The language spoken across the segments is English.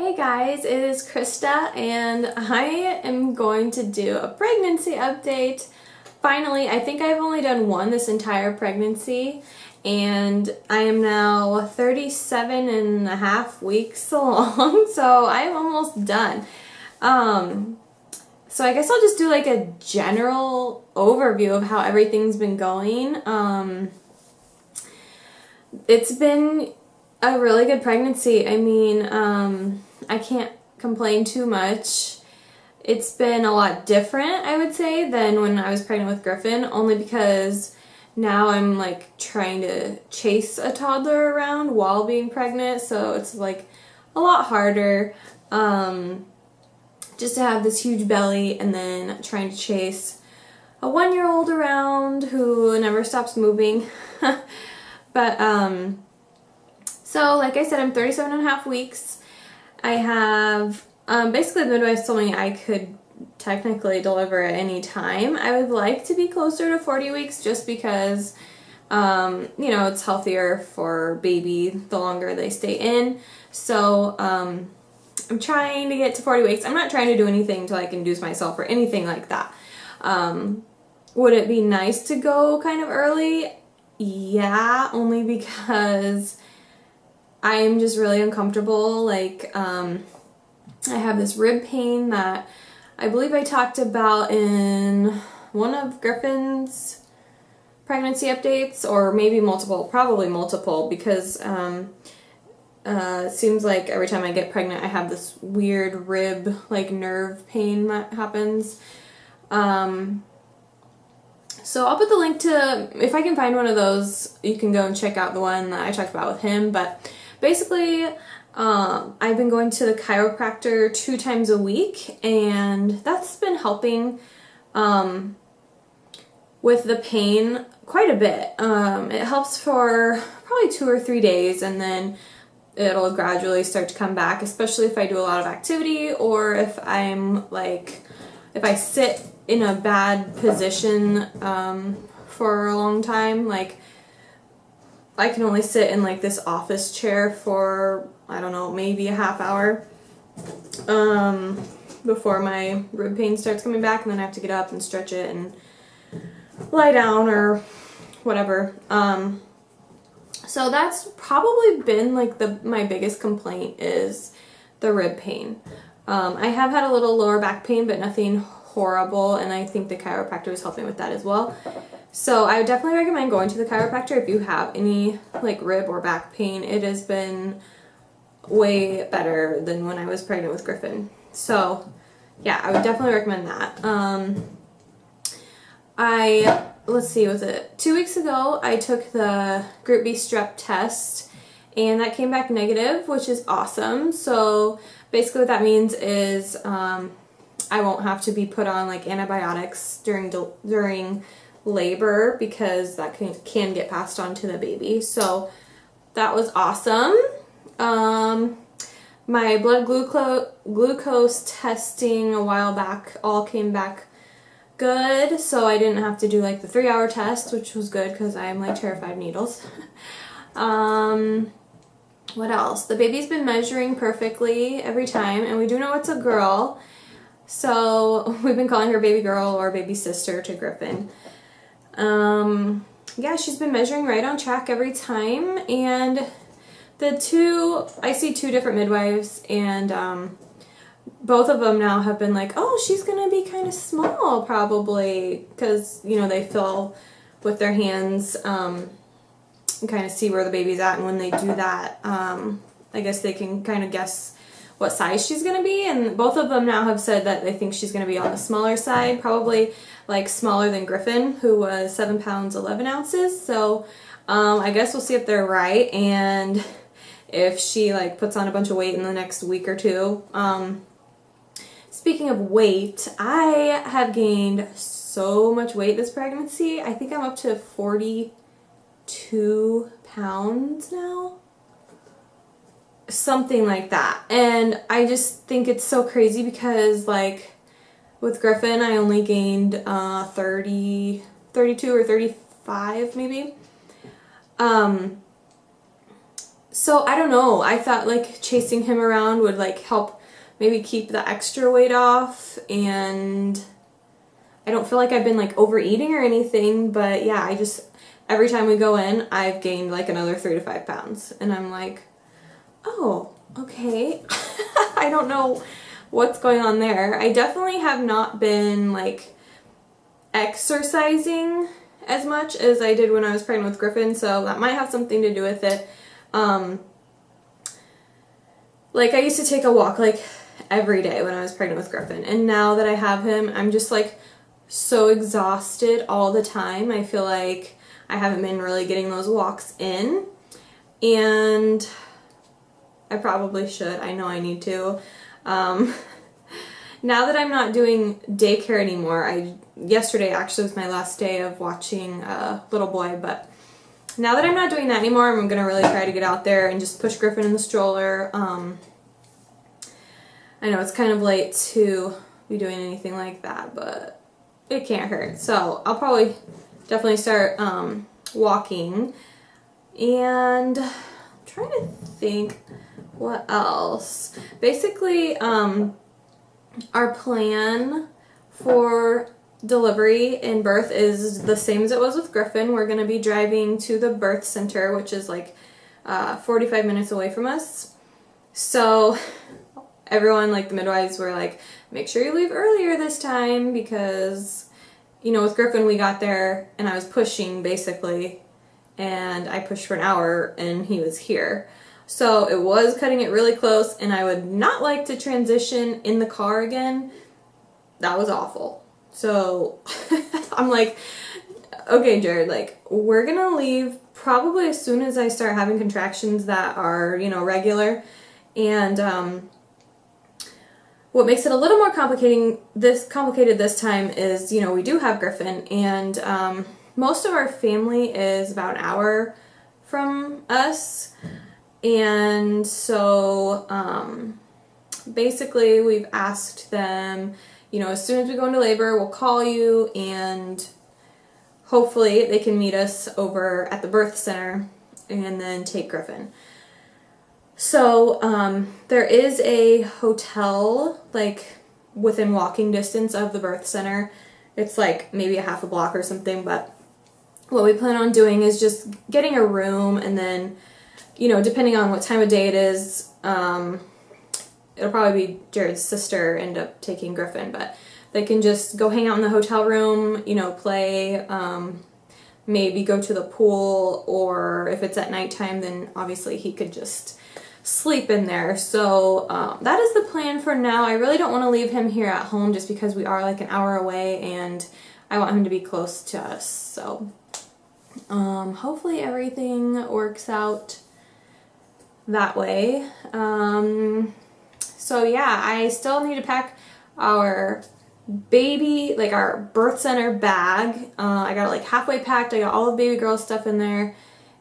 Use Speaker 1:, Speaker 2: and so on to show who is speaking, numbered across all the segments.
Speaker 1: Hey guys, it is Krista and I am going to do a pregnancy update. Finally, I think I've only done one this entire pregnancy and I am now 37 and a half weeks along, so I'm almost done. So I guess I'll just do like a general overview of how everything's been going. It's been a really good pregnancy. I mean, I can't complain too much. It's been a lot different, I would say, than when I was pregnant with Griffin, only because now I'm like trying to chase a toddler around while being pregnant, so it's like a lot harder just to have this huge belly and then trying to chase a 1-year-old around who never stops moving. But so like I said, I'm 37 and a half weeks. I have basically the midwife told me I could technically deliver at any time. I would like to be closer to 40 weeks just because you know, it's healthier for baby the longer they stay in. So I'm trying to get to 40 weeks. I'm not trying to do anything to like induce myself or anything like that. Would it be nice to go kind of early? Yeah, only because I'm just really uncomfortable. Like, I have this rib pain that I believe I talked about in one of Griffin's pregnancy updates, or maybe multiple, probably multiple, because it seems like every time I get pregnant I have this weird rib, like nerve pain that happens. So I'll put the link to, if I can find one of those, you can go and check out the one that I talked about with him. But basically, I've been going to the chiropractor 2 times a week, and that's been helping with the pain quite a bit. It helps for probably 2 or 3 days, and then it'll gradually start to come back, especially if I do a lot of activity, or if I'm like, if I sit in a bad position for a long time. Like, I can only sit in like this office chair for, I don't know, maybe a half hour before my rib pain starts coming back, and then I have to get up and stretch it and lie down or whatever. So that's probably been like my biggest complaint is the rib pain. I have had a little lower back pain, but nothing horrible, and I think the chiropractor is helping with that as well. So I would definitely recommend going to the chiropractor if you have any like rib or back pain. It has been way better than when I was pregnant with Griffin. So yeah, I would definitely recommend that. Let's see, was it 2 weeks ago I took the Group B strep test, and that came back negative, which is awesome. So basically what that means is I won't have to be put on like antibiotics during labor, because that can get passed on to the baby. So that was awesome. My blood glucose testing a while back all came back good, so I didn't have to do like the 3-hour test, which was good because I'm like terrified of needles. What else? The baby's been measuring perfectly every time, and we do know it's a girl. So we've been calling her baby girl or baby sister to Griffin. Yeah, she's been measuring right on track every time, and I see 2 different midwives, and both of them now have been like, oh, she's gonna be kind of small probably, because, you know, they feel with their hands and kind of see where the baby's at, and when they do that, I guess they can kind of guess what size she's going to be, and both of them now have said that they think she's going to be on the smaller side, probably like smaller than Griffin, who was 7 pounds 11 ounces. So I guess we'll see if they're right, and if she like puts on a bunch of weight in the next week or 2. Speaking of weight, I have gained so much weight this pregnancy. I think I'm up to 42 pounds now. Something like that. And I just think it's so crazy because like with Griffin I only gained 32 or 35 maybe. So I don't know, I thought like chasing him around would like help maybe keep the extra weight off, and I don't feel like I've been like overeating or anything, but yeah, I just, every time we go in, I've gained like another 3 to 5 pounds, and I'm like, oh, okay. I don't know what's going on there. I definitely have not been like exercising as much as I did when I was pregnant with Griffin, so that might have something to do with it. Like I used to take a walk like every day when I was pregnant with Griffin, and now that I have him, I'm just like so exhausted all the time. I feel like I haven't been really getting those walks in, and I probably should. I know I need to. Now that I'm not doing daycare anymore, yesterday actually was my last day of watching little boy, but now that I'm not doing that anymore, I'm going to really try to get out there and just push Griffin in the stroller. I know it's kind of late to be doing anything like that, but it can't hurt. So I'll probably definitely start walking, and I'm trying to think what else. Basically, our plan for delivery and birth is the same as it was with Griffin. We're going to be driving to the birth center, which is like 45 minutes away from us. So everyone, like the midwives, were like, make sure you leave earlier this time, because, you know, with Griffin we got there and I was pushing basically, and I pushed for an hour and he was here. So it was cutting it really close, and I would not like to transition in the car again. That was awful. So I'm like, okay, Jared, like, we're gonna leave probably as soon as I start having contractions that are, you know, regular. And what makes it a little more complicated this time is, you know, we do have Griffin, and most of our family is about an hour from us. And so basically we've asked them, you know, as soon as we go into labor, we'll call you, and hopefully they can meet us over at the birth center and then take Griffin. So there is a hotel like within walking distance of the birth center. It's like maybe a half a block or something, but what we plan on doing is just getting a room, and then, you know, depending on what time of day it is, it'll probably be Jared's sister end up taking Griffin, but they can just go hang out in the hotel room, you know, play, maybe go to the pool, or if it's at nighttime, then obviously he could just sleep in there. So that is the plan for now. I really don't want to leave him here at home just because we are like an hour away, and I want him to be close to us. So hopefully everything works out that way. So yeah, I still need to pack our baby, like our birth center bag. I got it like halfway packed. I got all the baby girl stuff in there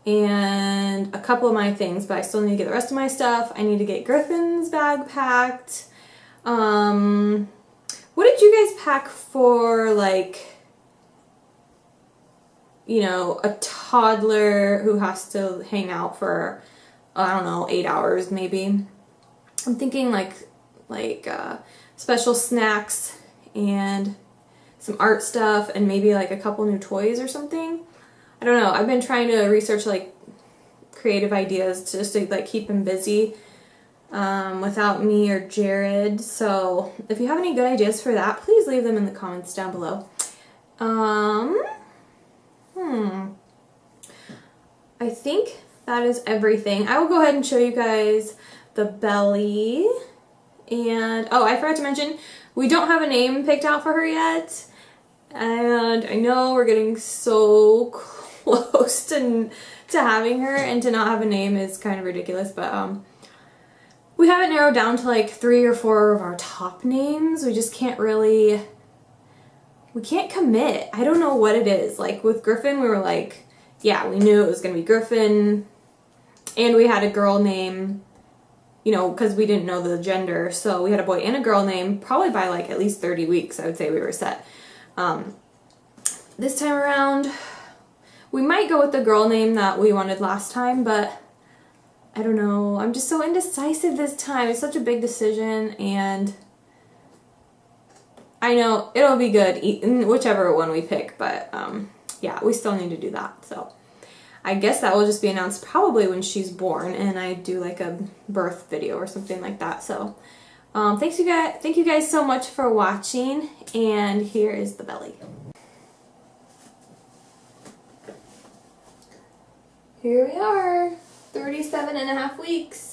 Speaker 1: and a couple of my things, but I still need to get the rest of my stuff. I need to get Griffin's bag packed. What did you guys pack for, like, you know, a toddler who has to hang out for, I don't know, 8 hours maybe? I'm thinking like special snacks and some art stuff and maybe like a couple new toys or something. I don't know. I've been trying to research like creative ideas to just to like keep him busy without me or Jared. So if you have any good ideas for that, please leave them in the comments down below. I think that is everything. I will go ahead and show you guys the belly. And oh, I forgot to mention, we don't have a name picked out for her yet. And I know we're getting so close to having her, and to not have a name is kind of ridiculous, but we have it narrowed down to like 3 or 4 of our top names. We just can't really, we can't commit. I don't know what it is. Like with Griffin, we were like, yeah, we knew it was going to be Griffin, and we had a girl name, you know, because we didn't know the gender, so we had a boy and a girl name. Probably by like at least 30 weeks, I would say we were set. This time around, we might go with the girl name that we wanted last time, but I don't know. I'm just so indecisive this time. It's such a big decision, and I know it'll be good whichever one we pick, but yeah, we still need to do that. So I guess that will just be announced probably when she's born, and I do like a birth video or something like that. So thank you guys so much for watching, and here is the belly. Here we are, 37.5 weeks.